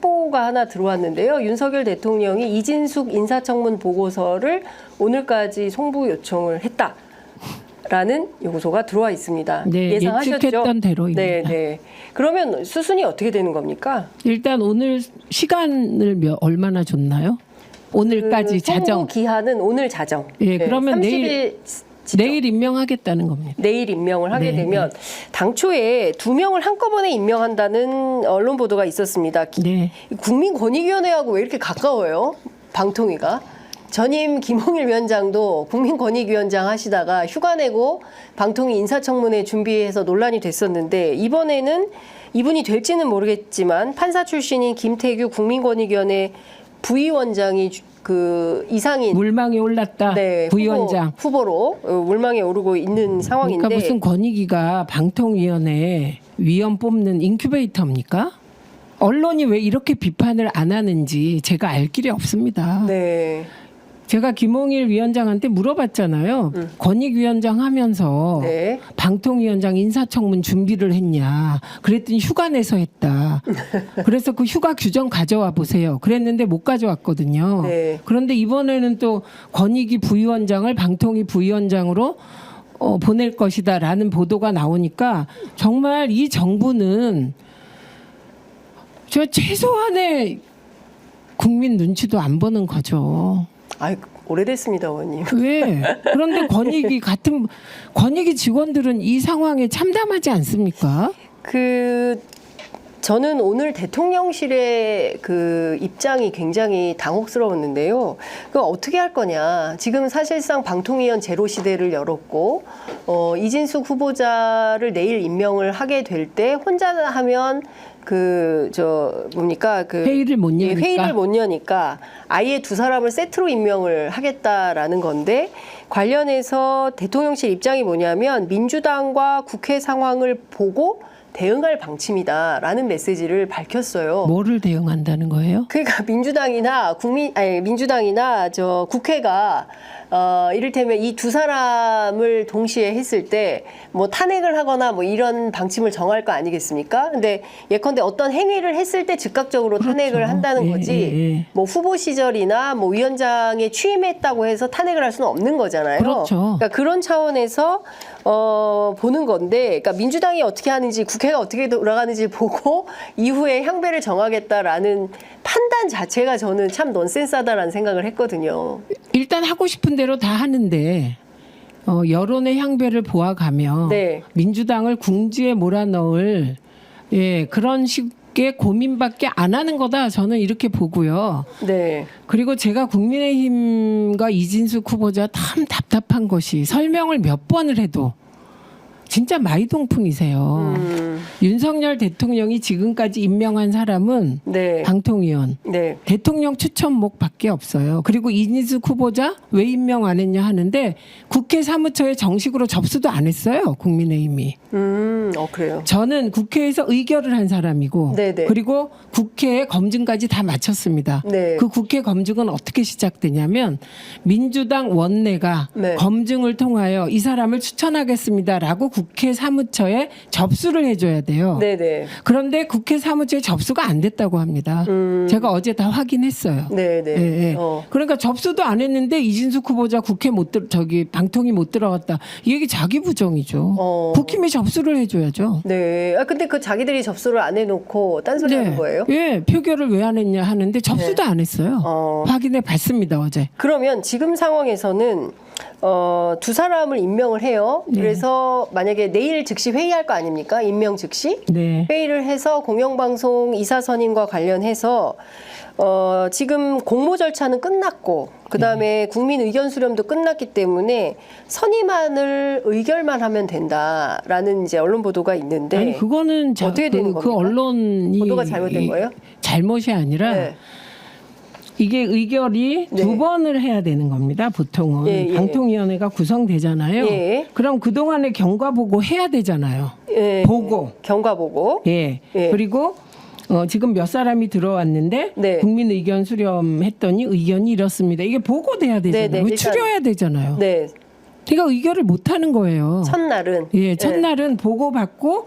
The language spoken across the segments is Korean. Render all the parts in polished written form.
속보가 하나 들어왔는데요. 윤석열 대통령이 이진숙 인사청문 보고서를 오늘까지 송부 요청을 했다라는 요구서가 들어와 있습니다. 네, 예상하셨죠? 예측했던 대로입니다. 네, 네. 그러면 수순이 어떻게 되는 겁니까? 일단 오늘 시간을 얼마나 줬나요? 오늘까지 자정. 송부 기한은 오늘 자정. 예, 그러면 30일 지정. 내일 임명하겠다는 겁니다. 내일 임명을 하게 네, 되면 당초에 2명을 한꺼번에 임명한다는 언론 보도가 있었습니다. 네. 국민권익위원회하고 왜 이렇게 가까워요? 방통위가. 전임 김홍일 위원장도 국민권익위원장 하시다가 휴가 내고 방통위 인사청문회 준비해서 논란이 됐었는데 이번에는 이분이 될지는 모르겠지만 판사 출신인 김태규 국민권익위원회 부위원장이 그 이상인 물망에 올랐다. 네, 부위원장. 후보로 물망에 오르고 있는 상황인데 그러니까 무슨 권익위가 방통위원회 위원 뽑는 인큐베이터입니까? 언론이 왜 이렇게 비판을 안 하는지 제가 알 길이 없습니다. 네. 제가 김홍일 위원장한테 물어봤잖아요. 권익위원장 하면서 네. 방통위원장 인사청문 준비를 했냐. 그랬더니 휴가 내서 했다. 그래서 그 휴가 규정 가져와 보세요. 그랬는데 못 가져왔거든요. 네. 그런데 이번에는 또 권익위 부위원장을 방통위 부위원장으로 보낼 것이다라는 보도가 나오니까 정말 이 정부는 저 최소한의 국민 눈치도 안 보는 거죠. 아이, 오래됐습니다, 의원님. 왜? 그런데 권익위 직원들은 이 상황에 참담하지 않습니까? 저는 오늘 대통령실의 그 입장이 굉장히 당혹스러웠는데요. 그 어떻게 할 거냐. 지금 사실상 방통위원 제로 시대를 열었고, 이진숙 후보자를 내일 임명을 하게 될 때 혼자 하면 회의를 못 여니까. 회의를 못 여니까 아예 두 사람을 세트로 임명을 하겠다라는 건데 관련해서 대통령실 입장이 뭐냐면 민주당과 국회 상황을 보고 대응할 방침이다라는 메시지를 밝혔어요. 뭐를 대응한다는 거예요? 그러니까 민주당이나 국회가 이를테면 이 두 사람을 동시에 했을 때 뭐 탄핵을 하거나 뭐 이런 방침을 정할 거 아니겠습니까? 근데 예컨대 어떤 행위를 했을 때 즉각적으로 그렇죠. 탄핵을 한다는 거지. 예. 뭐 후보 시절이나 뭐 위원장에 취임했다고 해서 탄핵을 할 수는 없는 거잖아요. 그렇죠. 그러니까 그런 차원에서 보는 건데, 그러니까 민주당이 어떻게 하는지 국회가 어떻게 돌아가는지 보고 이후에 향배를 정하겠다라는 판단 자체가 저는 참 넌센스하다라는 생각을 했거든요. 일단 하고 싶은 대로 다 하는데 여론의 향배를 보아가며 네. 민주당을 궁지에 몰아넣을 그런 식의 고민밖에 안 하는 거다. 저는 이렇게 보고요. 네. 그리고 제가 국민의힘과 이진숙 후보자 참 답답한 것이 설명을 몇 번을 해도 진짜 마이동풍이세요. 윤석열 대통령이 지금까지 임명한 사람은 네. 방통위원, 네. 대통령 추천목밖에 없어요. 그리고 이진숙 후보자 왜 임명 안 했냐 하는데 국회 사무처에 정식으로 접수도 안 했어요. 국민의힘이. 그래요. 저는 국회에서 의결을 한 사람이고 네네. 그리고 국회 검증까지 다 마쳤습니다. 네. 그 국회 검증은 어떻게 시작되냐면 민주당 원내가 네. 검증을 통하여 이 사람을 추천하겠습니다라고 국회 사무처에 접수를 해줘야 돼요. 네네. 그런데 국회 사무처에 접수가 안 됐다고 합니다. 제가 어제 다 확인했어요. 네네. 예. 그러니까 접수도 안 했는데 이진숙 후보자 방통위 못 들어갔다. 이 얘기 자기 부정이죠. 국힘이 접수를 해줘야죠. 네. 근데 그 자기들이 접수를 안 해놓고 딴소리 하는 거예요? 예, 표결을 왜 안 했냐 하는데 접수도 안 했어요. 확인해 봤습니다, 어제. 그러면 지금 상황에서는 두 사람을 임명을 해요. 그래서 만약에 내일 즉시 회의할 거 아닙니까? 임명 즉시 네. 회의를 해서 공영방송 이사 선임과 관련해서 지금 공모 절차는 끝났고 그다음에 국민 의견 수렴도 끝났기 때문에 선임안을 의결만 하면 된다라는 이제 언론 보도가 있는데 아니 그거는 어떻게 되는 그 겁니까? 언론이 보도가 잘못된 거예요? 잘못이 아니라 네. 이게 의결이 네. 두 번을 해야 되는 겁니다. 보통은 예. 방통위원회가 구성되잖아요. 예. 그럼 그 동안에 경과 보고 해야 되잖아요. 예. 보고. 경과 보고. 예. 예. 그리고 지금 몇 사람이 들어왔는데 네. 국민 의견 수렴했더니 의견이 이렇습니다. 이게 보고돼야 되잖아요. 네, 네. 일단 추려야 되잖아요. 네. 그러니까 의결을 못 하는 거예요. 첫날은 예, 첫날은 보고받고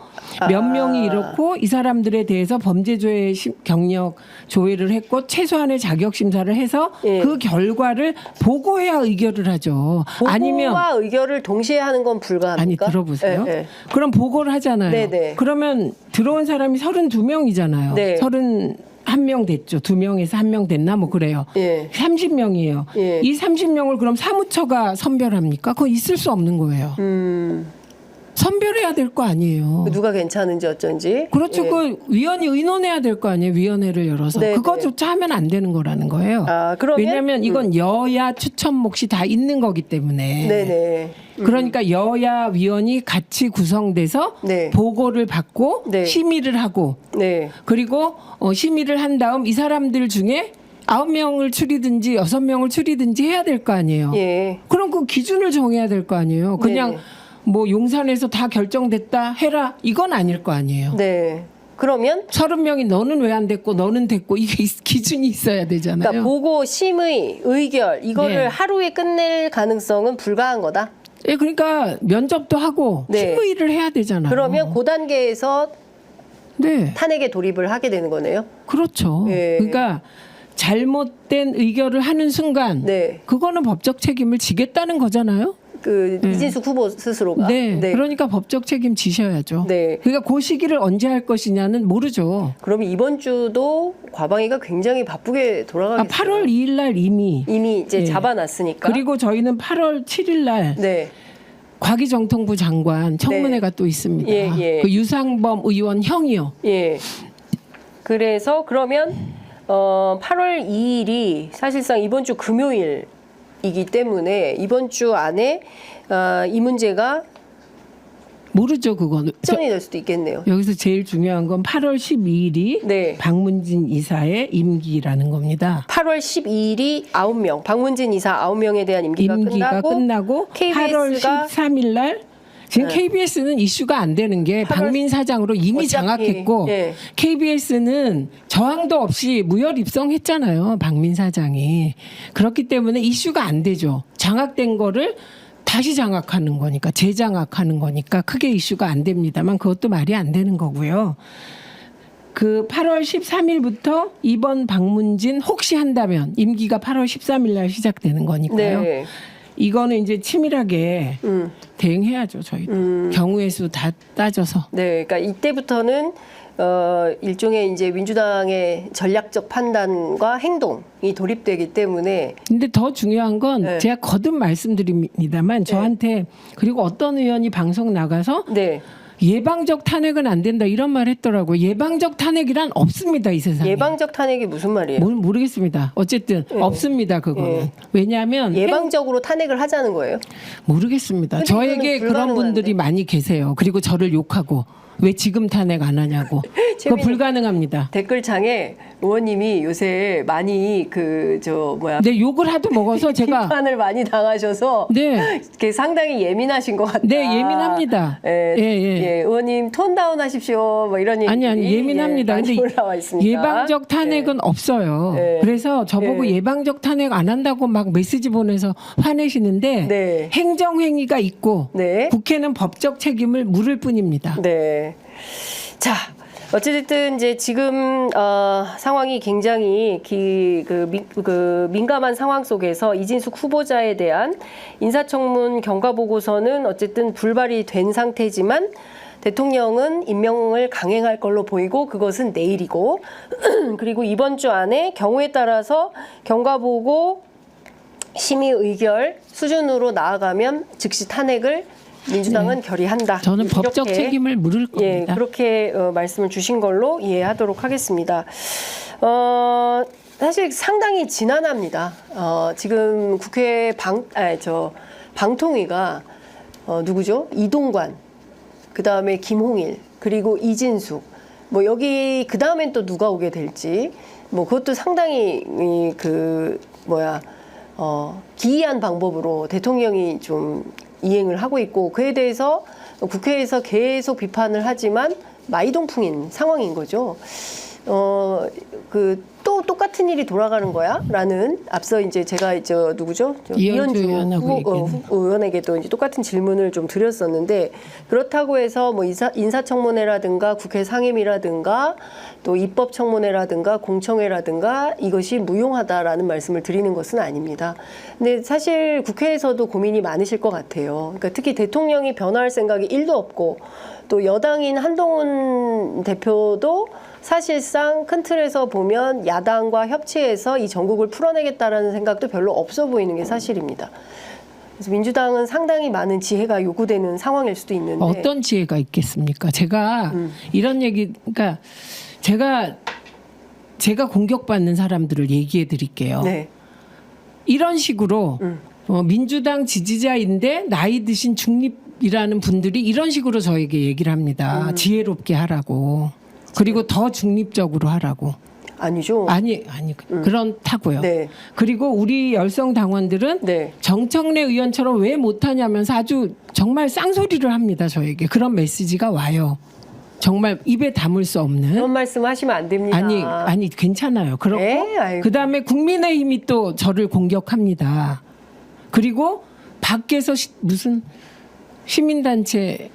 몇 명이 이렇고 이 사람들에 대해서 범죄조회 경력 조회를 했고 최소한의 자격 심사를 해서 예. 그 결과를 보고해야 의결을 하죠. 아니면 보고와 의결을 동시에 하는 건 아니 불가합니까? 들어보세요. 예, 예. 그럼 보고를 하잖아요. 네네. 그러면 들어온 사람이 32명이잖아요. 네. 31명 됐죠. 2명에서 1명 됐나 뭐 그래요. 예. 30명이에요. 예. 이 30명을 그럼 사무처가 선별합니까? 그거 있을 수 없는 거예요. 선별해야 될 거 아니에요. 누가 괜찮은지 어쩐지. 그렇죠. 예. 그 위원이 의논해야 될 거 아니에요. 위원회를 열어서. 네, 그거조차 하면 안 되는 거라는 거예요. 아, 그러면 왜냐하면 이건 여야 추천 몫이 다 있는 거기 때문에. 네네. 그러니까 여야 위원이 같이 구성돼서 네. 보고를 받고 네. 심의를 하고 네. 그리고 심의를 한 다음 이 사람들 중에 9명을 추리든지 6명을 추리든지 해야 될 거 아니에요. 예. 그럼 그 기준을 정해야 될 거 아니에요. 그냥 네네. 뭐 용산에서 다 결정됐다 해라 이건 아닐 거 아니에요. 네. 그러면 30명이 너는 왜 안 됐고 너는 됐고 이게 기준이 있어야 되잖아요. 그러니까 보고 심의 의결 이거를 네. 하루에 끝낼 가능성은 불가한 거다. 예, 그러니까 면접도 하고 네. 심의를 해야 되잖아요. 그러면 그 단계에서 네, 탄핵에 돌입을 하게 되는 거네요. 그렇죠. 예. 그러니까 잘못된 의결을 하는 순간 네. 그거는 법적 책임을 지겠다는 거잖아요. 그 이진숙 후보 스스로가. 네, 네. 그러니까 법적 책임 지셔야죠. 네. 그러니까 그 시기를 언제 할 것이냐는 모르죠. 그러면 이번 주도 과방위가 굉장히 바쁘게 돌아가겠어요. 8월 2일 날 이미 이미 이제 예. 잡아놨으니까. 그리고 저희는 8월 7일 날 네. 과기정통부 장관 청문회가 또 있습니다. 예, 예. 그 유상범 의원 형이요. 예. 그래서 그러면 8월 2일이 사실상 이번 주 금요일이기 때문에 이번 주 안에 이 문제가 모르죠 그거는. 확정이 될 수도 있겠네요. 여기서 제일 중요한 건 8월 12일이 네. 박문진 이사의 임기라는 겁니다. 8월 12일이 9명, 박문진 이사 9명에 대한 임기가 끝나고 KBS 8월 가 13일 날 지금 네. KBS는 이슈가 안 되는 게 8월 박민 사장으로 이미 어차피, 장악했고 예. KBS는 저항도 없이 무혈 입성했잖아요. 박민 사장이. 그렇기 때문에 이슈가 안 되죠. 장악된 거를 다시 장악하는 거니까 재장악하는 거니까 크게 이슈가 안 됩니다만 그것도 말이 안 되는 거고요. 그 8월 13일부터 이번 박문진 혹시 한다면 임기가 8월 13일 날 시작되는 거니까요. 네. 이거는 이제 치밀하게 대응해야죠, 저희도. 경우의 수 다 따져서. 네, 그러니까 이때부터는 일종의 이제 민주당의 전략적 판단과 행동이 돌입되기 때문에 근데 더 중요한 건 네. 제가 거듭 말씀드립니다만 저한테 그리고 어떤 의원이 방송 나가서 네. 예방적 탄핵은 안 된다 이런 말 했더라고요. 예방적 탄핵이란 없습니다, 이 세상에. 예방적 탄핵이 무슨 말이에요? 모르겠습니다. 어쨌든 없습니다, 그거는. 네. 왜냐하면 예방적으로 탄핵을 하자는 거예요? 모르겠습니다. 근데 저에게 이거는 그런 분들이 불가능한데. 많이 계세요. 그리고 저를 욕하고 왜 지금 탄핵 안 하냐고. 그거 재밌는- 불가능합니다. 댓글창에 의원님이 요새 많이 네, 욕을 하도 먹어서 제가 비판을 많이 당하셔서 네, 이렇게 상당히 예민하신 것 같다. 네 예민합니다. 예, 예, 예. 예, 의원님 톤 다운 하십시오. 뭐 이런 얘기 아니 예민합니다. 많이 근데 올라와 있습니다. 예방적 탄핵은 없어요. 네. 그래서 저보고 네. 예방적 탄핵 안 한다고 막 메시지 보내서 화내시는데 네. 행정행위가 있고 네. 국회는 법적 책임을 물을 뿐입니다. 네. 자, 어쨌든 이제 지금 상황이 굉장히 민감한 상황 속에서 이진숙 후보자에 대한 인사청문 경과 보고서는 어쨌든 불발이 된 상태지만 대통령은 임명을 강행할 걸로 보이고 그것은 내일이고 그리고 이번 주 안에 경우에 따라서 경과 보고 심의 의결 수준으로 나아가면 즉시 탄핵을 민주당은 결의한다. 저는 법적 이렇게, 책임을 물을 예, 겁니다. 그렇게 말씀을 주신 걸로 이해하도록 하겠습니다. 사실 상당히 지난합니다. 지금 국회 방통위가 누구죠? 이동관, 그 다음에 김홍일, 그리고 이진숙. 뭐 여기 그 다음엔 또 누가 오게 될지. 뭐 그것도 상당히 기이한 방법으로 대통령이 좀 이행을 하고 있고 그에 대해서 국회에서 계속 비판을 하지만 마이동풍인 상황인 거죠. 또 똑같은 똑같은 일이 돌아가는 거야?라는 앞서 이제 제가 누구죠? 이현주 의원에게도 이제 똑같은 질문을 좀 드렸었는데 그렇다고 해서 뭐 인사청문회라든가 국회 상임이라든가 또 입법청문회라든가 공청회라든가 이것이 무용하다라는 말씀을 드리는 것은 아닙니다. 근데 사실 국회에서도 고민이 많으실 것 같아요. 그러니까 특히 대통령이 변화할 생각이 1도 없고 또 여당인 한동훈 대표도 사실상 큰 틀에서 보면 야당과 협치해서 이 전국을 풀어내겠다라는 생각도 별로 없어 보이는 게 사실입니다. 그래서 민주당은 상당히 많은 지혜가 요구되는 상황일 수도 있는데 어떤 지혜가 있겠습니까? 제가 이런 얘기, 그러니까 제가 공격받는 사람들을 얘기해 드릴게요. 네. 이런 식으로 민주당 지지자인데 나이 드신 중립이라는 분들이 이런 식으로 저에게 얘기를 합니다. 지혜롭게 하라고. 그리고 더 중립적으로 하라고. 아니죠. 그렇다고요. 네. 그리고 우리 열성 당원들은 네. 정청래 의원처럼 왜 못하냐면서 아주 정말 쌍소리를 합니다. 저에게. 그런 메시지가 와요. 정말 입에 담을 수 없는. 그런 말씀 하시면 안 됩니다. 아니 괜찮아요. 그렇고 네? 아이고. 그다음에 국민의힘이 또 저를 공격합니다. 그리고 밖에서 무슨 시민단체라는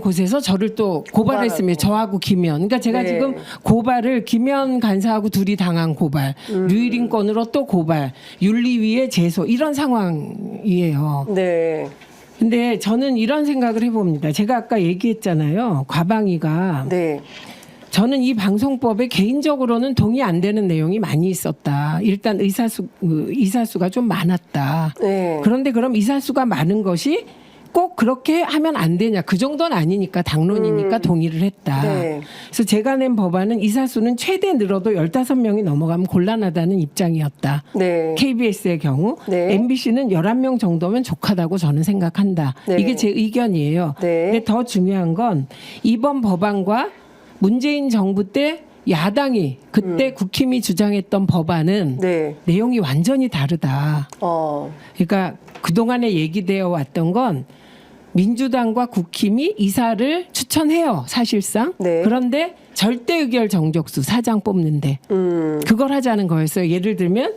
곳에서 저를 또 고발했으며 저하고 김현. 그러니까 제가 네. 지금 고발을 김현 간사하고 둘이 당한 고발, 류일인 건으로 또 고발, 윤리위에 제소 이런 상황이에요. 네. 근데 저는 이런 생각을 해봅니다. 제가 아까 얘기했잖아요. 과방위가. 네. 저는 이 방송법에 개인적으로는 동의 안 되는 내용이 많이 있었다. 일단 이사수가 좀 많았다. 네. 그런데 그럼 이사수가 많은 것이 꼭 그렇게 하면 안 되냐. 그 정도는 아니니까 당론이니까 동의를 했다. 네. 그래서 제가 낸 법안은 이사수는 최대 늘어도 15명이 넘어가면 곤란하다는 입장이었다. 네. KBS의 경우 네. MBC는 11명 정도면 족하다고 저는 생각한다. 네. 이게 제 의견이에요. 네. 근데 더 중요한 건 이번 법안과 문재인 정부 때 야당이 그때 국힘이 주장했던 법안은 네. 내용이 완전히 다르다. 그러니까 그동안에 얘기되어 왔던 건 민주당과 국힘이 이사를 추천해요. 사실상. 네. 그런데 절대 의결 정족수 4장 뽑는데 그걸 하자는 거였어요. 예를 들면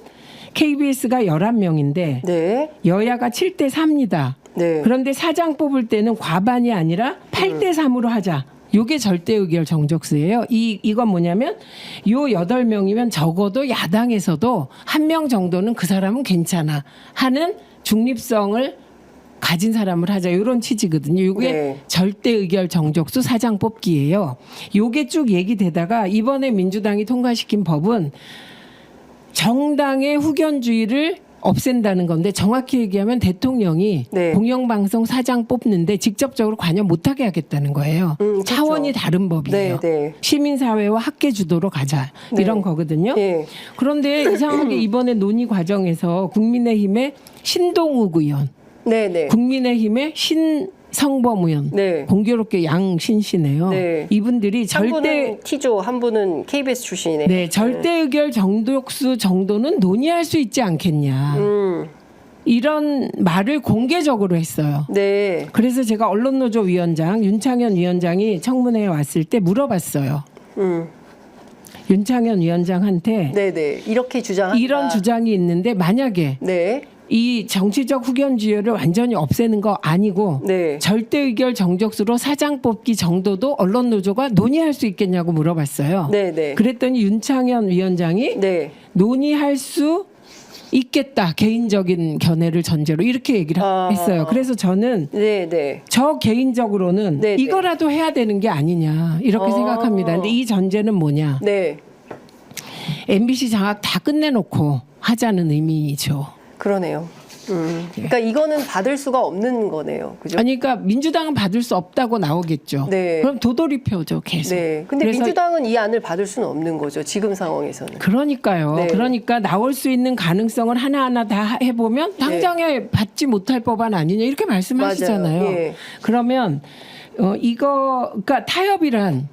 KBS가 11명인데 네. 여야가 7대 4입니다. 네. 그런데 4장 뽑을 때는 과반이 아니라 8대 3으로 하자. 요게 절대 의결 정족수예요. 이건 뭐냐면 요 8명이면 적어도 야당에서도 1명 정도는 그 사람은 괜찮아 하는 중립성을 가진 사람을 하자. 이런 취지거든요. 요게 네. 절대 의결 정족수 4장 뽑기예요. 요게 쭉 얘기되다가 이번에 민주당이 통과시킨 법은 정당의 후견주의를 없앤다는 건데 정확히 얘기하면 대통령이 네. 공영방송 4장 뽑는데 직접적으로 관여 못하게 하겠다는 거예요. 그렇죠. 차원이 다른 법이에요. 네, 네. 시민사회와 학계 주도로 가자 이런 거거든요. 네. 그런데 이상하게 이번에 논의 과정에서 국민의힘의 신동욱 의원, 네. 국민의힘의 신성범 의원, 네. 공교롭게 양신씨네요. 네. 이분들이 한 절대 분은 T조, 한 분은 KBS 출신이네. 네, 절대 의결 정족수 정도는 논의할 수 있지 않겠냐. 이런 말을 공개적으로 했어요. 네. 그래서 제가 언론노조 위원장 윤창현 위원장이 청문회에 왔을 때 물어봤어요. 윤창현 위원장한테 네. 이렇게 주장한다. 이런 주장이 있는데 만약에 네. 이 정치적 후견주의를 완전히 없애는 거 아니고 네. 절대 의결 정족수로 4장 뽑기 정도도 언론 노조가 논의할 수 있겠냐고 물어봤어요. 네. 그랬더니 윤창현 위원장이 네. 논의할 수 있겠다. 개인적인 견해를 전제로 이렇게 얘기를 했어요. 그래서 저는 네. 저 개인적으로는 네. 이거라도 해야 되는 게 아니냐 이렇게 생각합니다. 근데 이 전제는 뭐냐? 네. MBC 장악 다 끝내놓고 하자는 의미죠. 그러네요. 그러니까 이거는 받을 수가 없는 거네요. 그죠? 아니, 그러니까 민주당은 받을 수 없다고 나오겠죠. 네. 그럼 도돌이표죠, 계속. 네. 근데 그래서 민주당은 이 안을 받을 수는 없는 거죠. 지금 상황에서는. 그러니까요. 네. 그러니까 나올 수 있는 가능성을 하나하나 다 해보면 당장에 받지 못할 법안 아니냐 이렇게 말씀하시잖아요. 맞아요. 예. 그러면 그러니까 타협이란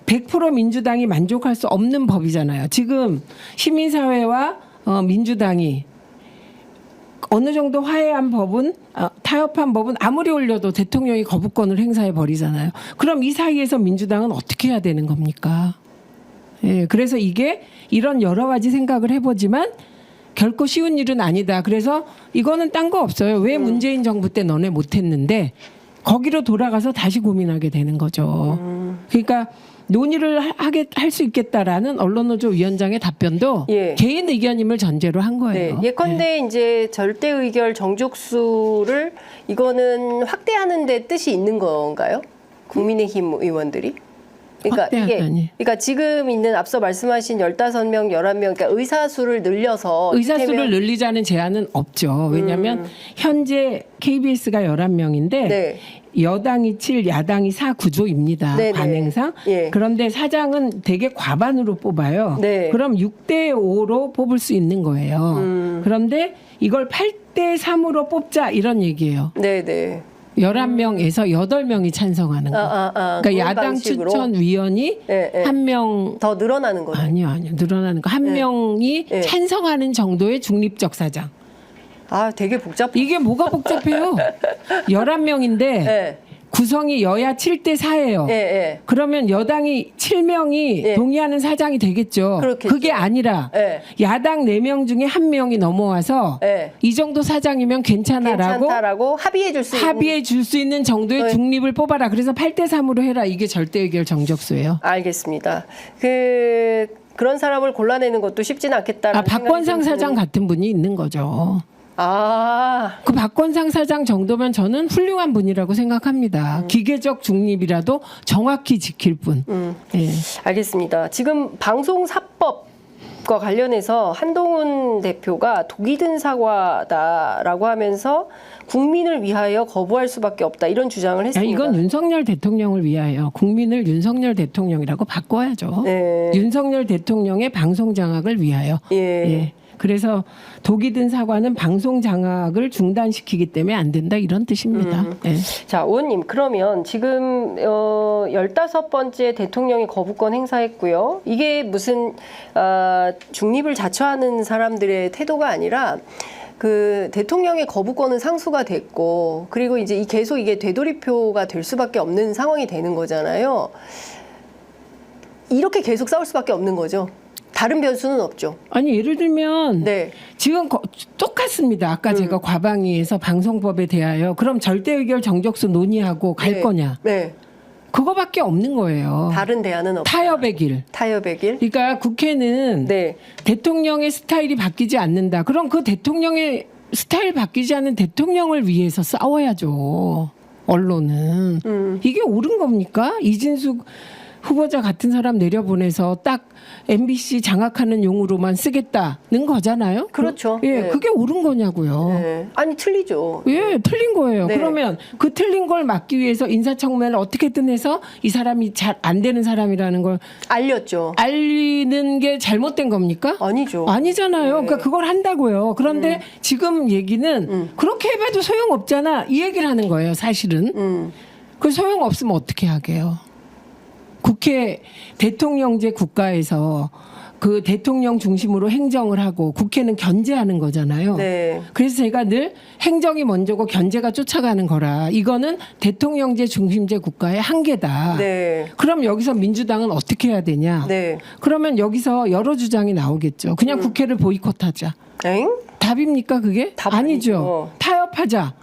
100% 민주당이 만족할 수 없는 법이잖아요. 지금 시민사회와 민주당이 어느 정도 화해한 법은 타협한 법은 아무리 올려도 대통령이 거부권을 행사해 버리잖아요. 그럼 이 사이에서 민주당은 어떻게 해야 되는 겁니까? 예, 그래서 이게 이런 여러 가지 생각을 해보지만 결코 쉬운 일은 아니다. 그래서 이거는 딴 거 없어요. 왜 문재인 정부 때 너네 못했는데 거기로 돌아가서 다시 고민하게 되는 거죠. 그러니까 논의를 할 수 있겠다라는 언론노조 위원장의 답변도 예. 개인 의견임을 전제로 한 거예요. 네. 예컨대 이제 절대 의결 정족수를 이거는 확대하는 데 뜻이 있는 건가요? 국민의힘 의원들이? 확대하다니. 그러니까 지금 있는 앞서 말씀하신 15명, 11명, 그러니까 의사수를 늘려서 의사수를 이를테면- 늘리자는 제안은 없죠. 왜냐하면 현재 KBS가 11명인데 네. 여당이 7, 야당이 4 구조입니다. 네네. 관행상. 예. 그런데 사장은 되게 과반으로 뽑아요. 네. 그럼 6대 5로 뽑을 수 있는 거예요. 그런데 이걸 8대 3으로 뽑자 이런 얘기예요. 네네. 11명에서 8명이 찬성하는 거. 그러니까 그런 야당 방식으로? 추천위원이 예, 예. 한 명 더 늘어나는 거죠. 아니요. 늘어나는 거. 한 네. 명이 네. 찬성하는 정도의 중립적 사장. 아, 되게 복잡. 이게 뭐가 복잡해요? 11명인데 예. 구성이 여야 7대 4예요. 예, 예. 그러면 여당이 7명이 예. 동의하는 사장이 되겠죠. 그렇겠죠. 그게 아니라 예. 야당 4명 중에 1명이 넘어와서 예. 이 정도 사장이면 괜찮아라고 괜찮다라고 합의해 줄 수 있는. 합의해 줄 수 있는 정도의 네. 중립을 뽑아라. 그래서 8대 3으로 해라. 이게 절대 의결 정적수예요. 알겠습니다. 그런 사람을 골라내는 것도 쉽지는 않겠다. 박권상 사장 같은 분이 있는 거죠. 아, 그 박권상 사장 정도면 저는 훌륭한 분이라고 생각합니다. 기계적 중립이라도 정확히 지킬 분. 예. 알겠습니다. 지금 방송사법과 관련해서 한동훈 대표가 독이 든 사과다라고 하면서 국민을 위하여 거부할 수밖에 없다 이런 주장을 야, 했습니다. 이건 윤석열 대통령을 위하여 국민을 윤석열 대통령이라고 바꿔야죠. 네. 윤석열 대통령의 방송 장악을 위하여. 예. 예. 그래서 독이 든 사과는 방송 장악을 중단시키기 때문에 안 된다 이런 뜻입니다. 예. 자, 의원님, 그러면 지금 15번째 대통령이 거부권 행사했고요. 이게 무슨 중립을 자처하는 사람들의 태도가 아니라 그 대통령의 거부권은 상수가 됐고 그리고 이제 계속 이게 되돌이표가 될 수밖에 없는 상황이 되는 거잖아요. 이렇게 계속 싸울 수밖에 없는 거죠. 다른 변수는 없죠. 아니 예를 들면 네. 지금 똑같습니다. 아까 제가 과방위에서 방송법에 대하여 그럼 절대 의결 정적수 논의하고 갈 네. 거냐? 네. 그거밖에 없는 거예요. 다른 대안은 없다. 타협의 길. 타협의 길. 그러니까 국회는 네. 대통령의 스타일이 바뀌지 않는다. 그럼 그 대통령의 스타일 바뀌지 않는 대통령을 위해서 싸워야죠. 언론은. 이게 옳은 겁니까? 이진숙 후보자 같은 사람 내려보내서 딱 MBC 장악하는 용으로만 쓰겠다는 거잖아요. 그렇죠. 예, 네. 그게 옳은 거냐고요. 네. 아니 틀리죠. 예, 틀린 거예요. 네. 그러면 그 틀린 걸 막기 위해서 인사청문회를 어떻게든 해서 이 사람이 잘 안 되는 사람이라는 걸 알렸죠. 알리는 게 잘못된 겁니까? 아니죠. 아니잖아요. 그러니까 그걸 한다고요. 그런데 지금 얘기는 그렇게 해봐도 소용없잖아. 이 얘기를 하는 거예요. 사실은. 그 소용없으면 어떻게 하게요? 국회 대통령제 국가에서 그 대통령 중심으로 행정을 하고 국회는 견제하는 거잖아요. 네. 그래서 제가 늘 행정이 먼저고 견제가 쫓아가는 거라. 이거는 대통령제 중심제 국가의 한계다. 네. 그럼 여기서 민주당은 어떻게 해야 되냐? 네. 그러면 여기서 여러 주장이 나오겠죠. 그냥 국회를 보이콧하자. 엥? 답입니까 그게? 답 아니죠. 아니죠. 타협하자.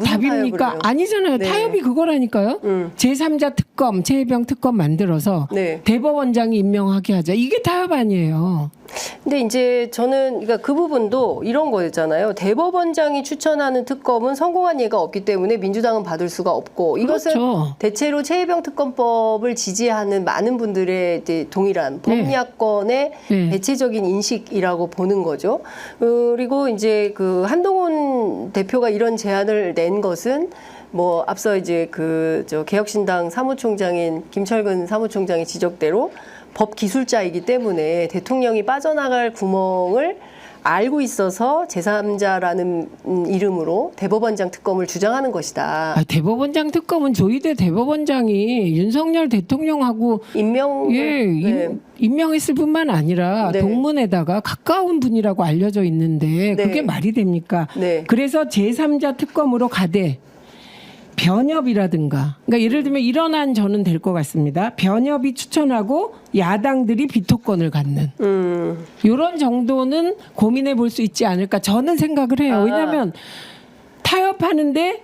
답입니까? 타협을 해요? 아니잖아요. 네. 타협이 그거라니까요. 제3자 특검, 최혜병 특검 만들어서 네. 대법원장이 임명하게 하자. 이게 타협 아니에요. 근데 이제 저는 그러니까 그 부분도 이런 거였잖아요. 대법원장이 추천하는 특검은 성공한 예가 없기 때문에 민주당은 받을 수가 없고 이것은 그렇죠. 대체로 최혜병 특검법을 지지하는 많은 분들의 이제 동일한 법리학권의 네. 대체적인 인식이라고 보는 거죠. 그리고 이제 그 한동훈 대표가 이런 제안을 낸 것은 뭐 앞서 이제 저 개혁신당 사무총장인 김철근 사무총장의 지적대로 법 기술자이기 때문에 대통령이 빠져나갈 구멍을 알고 있어서 제3자라는 이름으로 대법원장 특검을 주장하는 것이다. 대법원장 특검은 조희대 대법원장이 윤석열 대통령하고 임명 네. 임명했을 뿐만 아니라 네. 동문에다가 가까운 분이라고 알려져 있는데 네. 그게 말이 됩니까? 네. 그래서 제3자 특검으로 가되 변협이라든가, 그러니까 예를 들면 이런 안 저는 될 것 같습니다. 변협이 추천하고 야당들이 비토권을 갖는 이런 정도는 고민해 볼 수 있지 않을까 저는 생각을 해요. 왜냐하면 타협하는데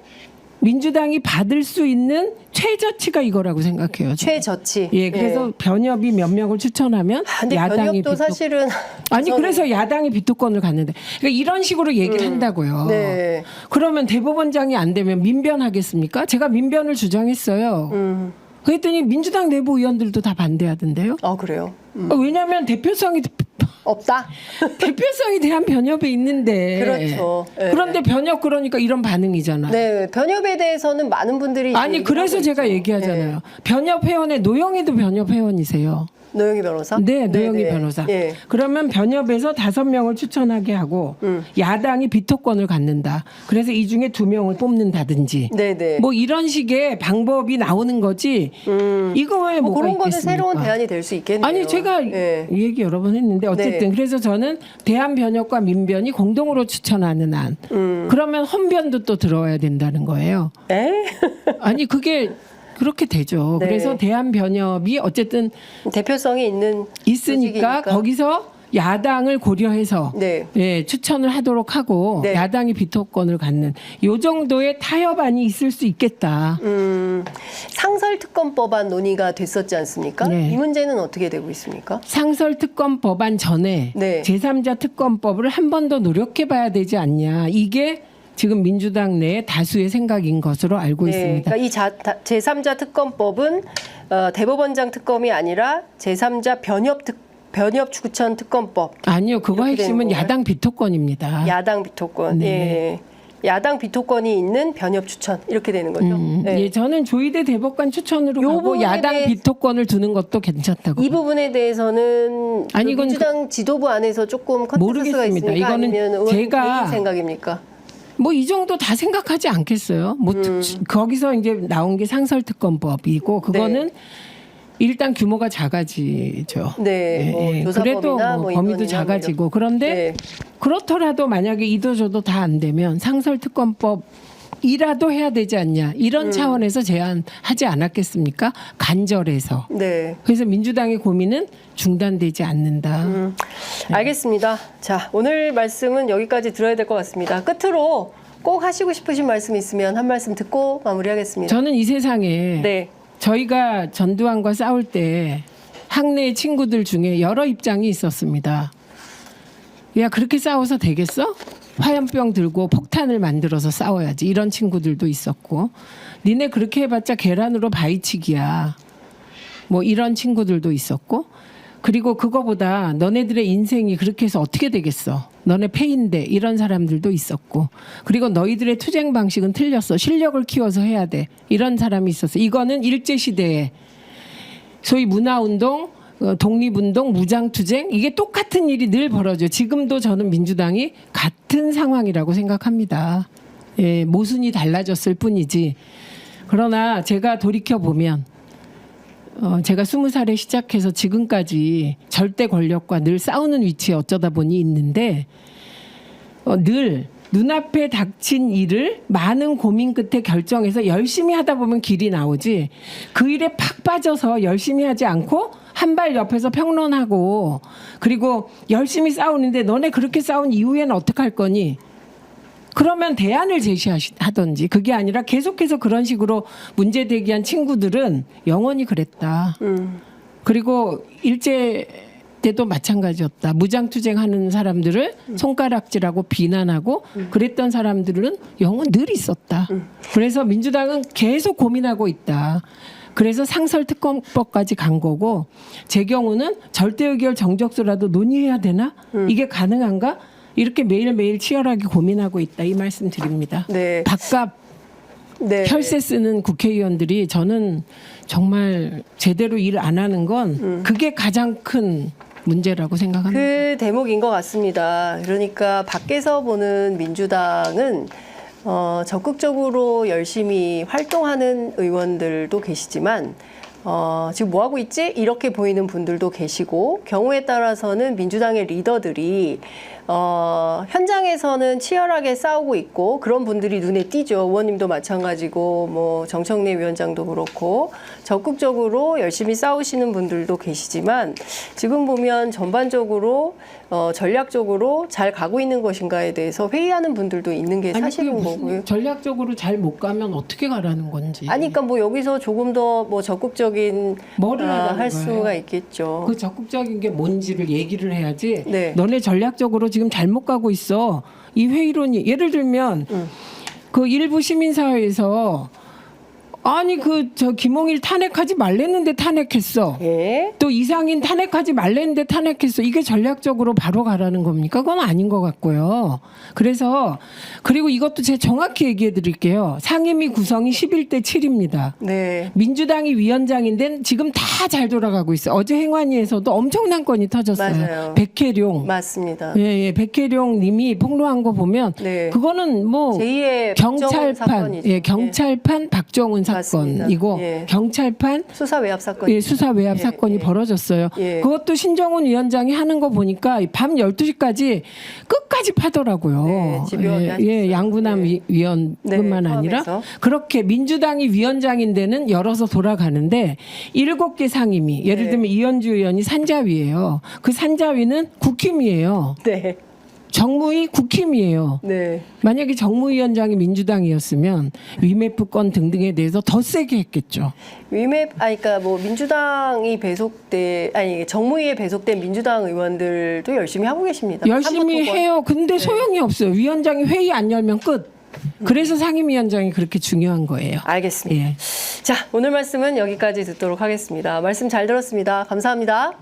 민주당이 받을 수 있는 최저치가 이거라고 생각해요. 저는. 최저치. 예, 그래서 변협이 몇 명을 추천하면 근데 야당이 변협도 사실은 아니 우선은- 그래서 야당이 비토권을 갖는데 그러니까 이런 식으로 얘기를 한다고요. 네. 그러면 대법원장이 안 되면 민변하겠습니까? 제가 민변을 주장했어요. 그랬더니 민주당 내부 의원들도 다 반대하던데요. 그래요. 왜냐하면 대표성이 없다. 대표성이 대한 변협에 있는데 그렇죠. 네. 그런데 변협 그러니까 이런 반응이잖아요. 네, 변협에 대해서는 많은 분들이 아니 얘기를 그래서 하고 제가 있죠. 얘기하잖아요. 변협 회원의 노영희도 변협 회원이세요. 노영희 변호사? 네, 노영희 네. 변호사. 예. 그러면 변협에서 5명을 추천하게 하고 야당이 비토권을 갖는다. 그래서 이 중에 2명을 뽑는다든지. 네네. 뭐 이런 식의 방법이 나오는 거지. 이거 왜 뭐 뭐가 그런 거는 있겠습니까? 새로운 대안이 될 수 있겠네요. 아니 제가 예. 얘기 여러 번 했는데 어쨌든 네. 그래서 저는 대한변협과 민변이 공동으로 추천하는 안. 그러면 헌변도 또 들어와야 된다는 거예요. 에? 아니 그게 그렇게 되죠. 네. 그래서 대한변협이 어쨌든 대표성이 있는 있으니까 조직이니까. 거기서 야당을 고려해서 네. 예, 추천을 하도록 하고 네. 야당이 비토권을 갖는 요 정도의 타협안이 있을 수 있겠다. 상설특검법안 논의가 됐었지 않습니까? 네. 이 문제는 어떻게 되고 있습니까? 상설특검 법안 전에 네. 제3자 특검법을 한 번 더 노력해봐야 되지 않냐. 이게 지금 민주당 내의 다수의 생각인 것으로 알고 있습니다. 그러니까 이 제3자 특검법은 대법원장 특검이 아니라 제3자 변협 추천 특검법. 아니요. 그거 이렇게 되는 핵심은 건가요? 야당 비토권입니다. 야당 비토권. 네. 예. 야당 비토권이 있는 변협 추천 이렇게 되는 거죠. 네. 예, 저는 조희대 대법관 추천으로 요 가고 부분에 야당 대해- 비토권을 두는 것도 괜찮다고. 이 부분에 대해서는 아니, 그 이건 민주당 지도부 안에서 조금 컨센서스가 모르겠습니다. 있습니까? 이거는 아니면 의원 제가- 개인 생각입니까? 뭐 이 정도 다 생각하지 않겠어요. 뭐 거기서 이제 나온 게 상설특검법이고 그거는 일단 규모가 작아지죠. 네, 뭐 조사범위나 그래도 뭐 뭐 범위도 인원이나 작아지고 그런데 네. 그렇더라도 만약에 이도저도 다 안 되면 상설특검법이라도 해야 되지 않냐 이런 차원에서 제안하지 않았겠습니까? 간절해서. 네. 그래서 민주당의 고민은 중단되지 않는다. 알겠습니다. 자, 오늘 말씀은 여기까지 들어야 될 것 같습니다. 끝으로 꼭 하시고 싶으신 말씀 있으면 한 말씀 듣고 마무리하겠습니다. 저는 이 세상에 네. 저희가 전두환과 싸울 때 학내 친구들 중에 여러 입장이 있었습니다. 야 그렇게 싸워서 되겠어? 화염병 들고 폭탄을 만들어서 싸워야지 이런 친구들도 있었고 니네 그렇게 해봤자 계란으로 바위치기야 뭐 이런 친구들도 있었고 그리고 그거보다 너네들의 인생이 그렇게 해서 어떻게 되겠어 너네 패인데 이런 사람들도 있었고 그리고 너희들의 투쟁 방식은 틀렸어 실력을 키워서 해야 돼 이런 사람이 있었어. 이거는 일제시대에 소위 문화운동 독립운동, 무장투쟁 이게 똑같은 일이 늘 벌어져요. 지금도 저는 민주당이 같은 상황이라고 생각합니다. 예, 모순이 달라졌을 뿐이지. 그러나 제가 돌이켜보면 제가 20살에 시작해서 지금까지 절대 권력과 늘 싸우는 위치에 어쩌다 보니 있는데 늘 눈앞에 닥친 일을 많은 고민 끝에 결정해서 열심히 하다 보면 길이 나오지 그 일에 팍 빠져서 열심히 하지 않고 한 발 옆에서 평론하고 그리고 열심히 싸우는데 너네 그렇게 싸운 이후에는 어떡할 거니? 그러면 대안을 제시하던지 그게 아니라 계속해서 그런 식으로 문제 제기한 친구들은 영원히 그랬다. 그리고 일제 때도 마찬가지였다. 무장투쟁하는 사람들을 손가락질하고 비난하고 그랬던 사람들은 영원 늘 있었다. 그래서 민주당은 계속 고민하고 있다. 그래서 상설특검법까지 간 거고 제 경우는 절대의결 정적수라도 논의해야 되나? 이게 가능한가? 이렇게 매일매일 치열하게 고민하고 있다. 이 말씀 드립니다. 네. 밥값 네. 혈세 쓰는 국회의원들이 저는 정말 제대로 일 안 하는 건 그게 가장 큰 문제라고 생각합니다. 그 대목인 것 같습니다. 그러니까 밖에서 보는 민주당은 적극적으로 열심히 활동하는 의원들도 계시지만 지금 뭐 하고 있지? 이렇게 보이는 분들도 계시고 경우에 따라서는 민주당의 리더들이 현장에서는 치열하게 싸우고 있고 그런 분들이 눈에 띄죠. 의원님도 마찬가지고 뭐 정청래 위원장도 그렇고 적극적으로 열심히 싸우시는 분들도 계시지만 지금 보면 전반적으로 전략적으로 잘 가고 있는 것인가에 대해서 회의하는 분들도 있는 게 사실인 거고요. 전략적으로 잘 못 가면 어떻게 가라는 건지. 아니, 그러니까 뭐 여기서 조금 더 뭐 적극적인 뭐를 하라는 할 거예요? 수가 있겠죠. 그 적극적인 게 뭔지를 얘기를 해야지. 네. 너네 전략적으로 지금 잘못 가고 있어. 이 회의론이 예를 들면 그 일부 시민사회에서 아니 저 김홍일 탄핵하지 말랬는데 탄핵했어. 예. 또 이상인 탄핵하지 말랬는데 탄핵했어. 이게 전략적으로 바로 가라는 겁니까? 그건 아닌 것 같고요. 그래서 그리고 이것도 제가 정확히 얘기해 드릴게요. 상임위 구성이 11대 7입니다. 네. 민주당이 위원장인데 지금 다 잘 돌아가고 있어요. 어제 행안위에서도 엄청난 건이 터졌어요. 맞아요. 백혜룡. 맞습니다. 예, 백혜룡 님이 폭로한 거 보면 네. 그거는 뭐 제2의 경찰판, 사건이죠. 예, 경찰판 박정훈 맞습니다. 사건이고 예. 경찰판 수사 외압 사건. 예, 수사 외압 예, 사건이 예. 벌어졌어요. 예. 그것도 신정훈 위원장이 하는 거 보니까 밤 12시까지 끝까지 파더라고요. 네, 집요하게 예, 하셨어요. 예, 양구남 네. 위원뿐만 네, 아니라 포함해서. 그렇게 민주당이 위원장인 데는 열어서 돌아가는데 7개 상임위, 예를 네. 들면 이현주 의원이 산자위예요. 그 산자위는 국힘이에요. 네. 정무위 국힘이에요. 네. 만약에 정무위원장이 민주당이었으면 위메프 건 등등에 대해서 더 세게 했겠죠. 그러니까 뭐 민주당이 정무위에 배속된 민주당 의원들도 열심히 하고 계십니다. 열심히 삼부토건. 해요. 근데 소용이 없어요. 위원장이 회의 안 열면 끝. 그래서 상임위원장이 그렇게 중요한 거예요. 알겠습니다. 예. 자, 오늘 말씀은 여기까지 듣도록 하겠습니다. 말씀 잘 들었습니다. 감사합니다.